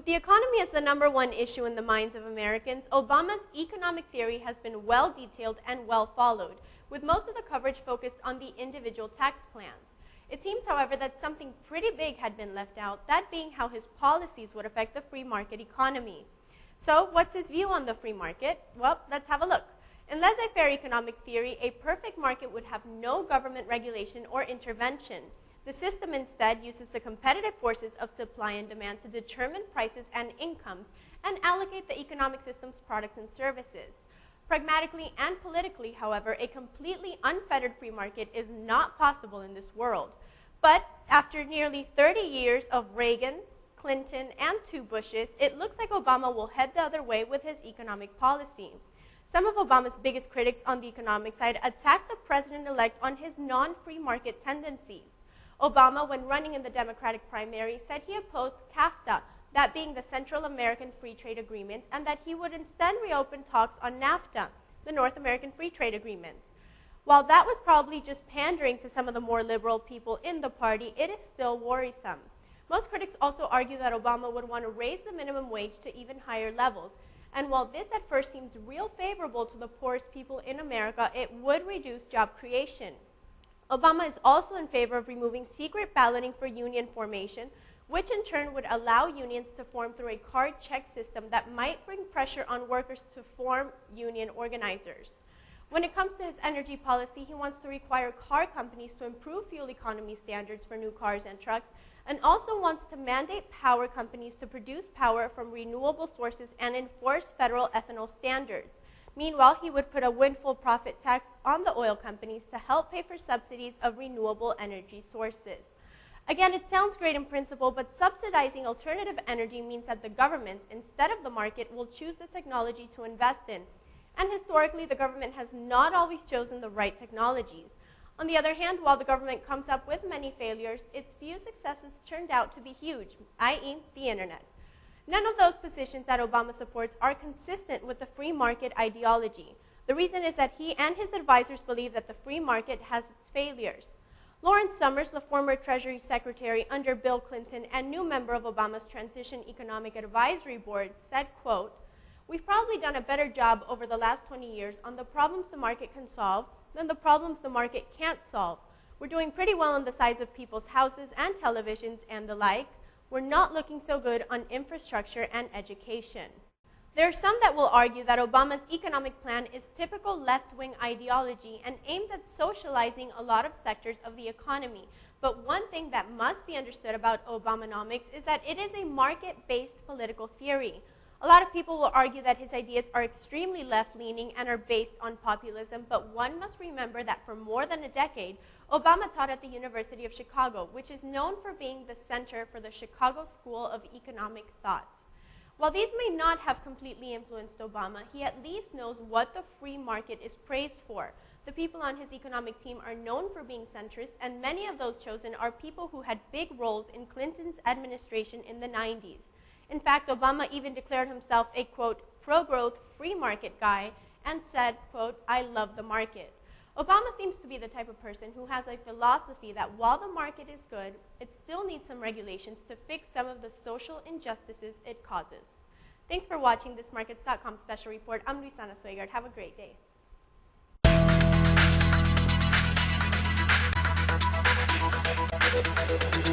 With the economy as the #1 issue in the minds of Americans, Obama's economic theory has been well detailed and well followed, with most of the coverage focused on the individual tax plans. It seems, however, that something pretty big had been left out, that being how his policies would affect the free market economy. So, what's his view on the free market? Well, let's have a look. In laissez-faire economic theory, a perfect market would have no government regulation or intervention. The system instead uses the competitive forces of supply and demand to determine prices and incomes and allocate the economic system's products and services. Pragmatically and politically, however, a completely unfettered free market is not possible in this world. But after nearly 30 years of Reagan, Clinton, and 2 Bushes, it looks like Obama will head the other way with his economic policy. Some of Obama's biggest critics on the economic side attack the president-elect on his non-free market tendencies. Obama, when running in the Democratic primary, said he opposed CAFTA, that being the Central American Free Trade Agreement, and that he would instead reopen talks on NAFTA, the North American Free Trade Agreement. While that was probably just pandering to some of the more liberal people in the party, it is still worrisome. Most critics also argue that Obama would want to raise the minimum wage to even higher levels, and while this at first seems real favorable to the poorest people in America, it would reduce job creation. Obama is also in favor of removing secret balloting for union formation, which in turn would allow unions to form through a card check system that might bring pressure on workers to form union organizers. When it comes to his energy policy, he wants to require car companies to improve fuel economy standards for new cars and trucks, and also wants to mandate power companies to produce power from renewable sources and enforce federal ethanol standards. Meanwhile, he would put a windfall profit tax on the oil companies to help pay for subsidies of renewable energy sources. Again, it sounds great in principle, but subsidizing alternative energy means that the government, instead of the market, will choose the technology to invest in. And historically, the government has not always chosen the right technologies. On the other hand, while the government comes up with many failures, its few successes turned out to be huge, i.e. the internet. None of those positions that Obama supports are consistent with the free market ideology. The reason is that he and his advisors believe that the free market has its failures. Lawrence Summers, the former Treasury Secretary under Bill Clinton and new member of Obama's Transition Economic Advisory Board, said, quote, "We've probably done a better job over the last 20 years on the problems the market can solve than the problems the market can't solve. We're doing pretty well on the size of people's houses and televisions and the like. We're not looking so good on infrastructure and education." There are some that will argue that Obama's economic plan is typical left-wing ideology and aims at socializing a lot of sectors of the economy. But one thing that must be understood about Obamanomics is that it is a market-based political theory. A lot of people will argue that his ideas are extremely left-leaning and are based on populism, but one must remember that for more than a decade, Obama taught at the University of Chicago, which is known for being the center for the Chicago School of Economic Thought. While these may not have completely influenced Obama, he at least knows what the free market is praised for. The people on his economic team are known for being centrist, and many of those chosen are people who had big roles in Clinton's administration in the 90s. In fact, Obama even declared himself a, quote, pro-growth free market guy and said, quote, "I love the market." Obama seems to be the type of person who has a philosophy that while the market is good, it still needs some regulations to fix some of the social injustices it causes. Thanks for watching this Markets.com special report. I'm Luisana Swegard. Have a great day.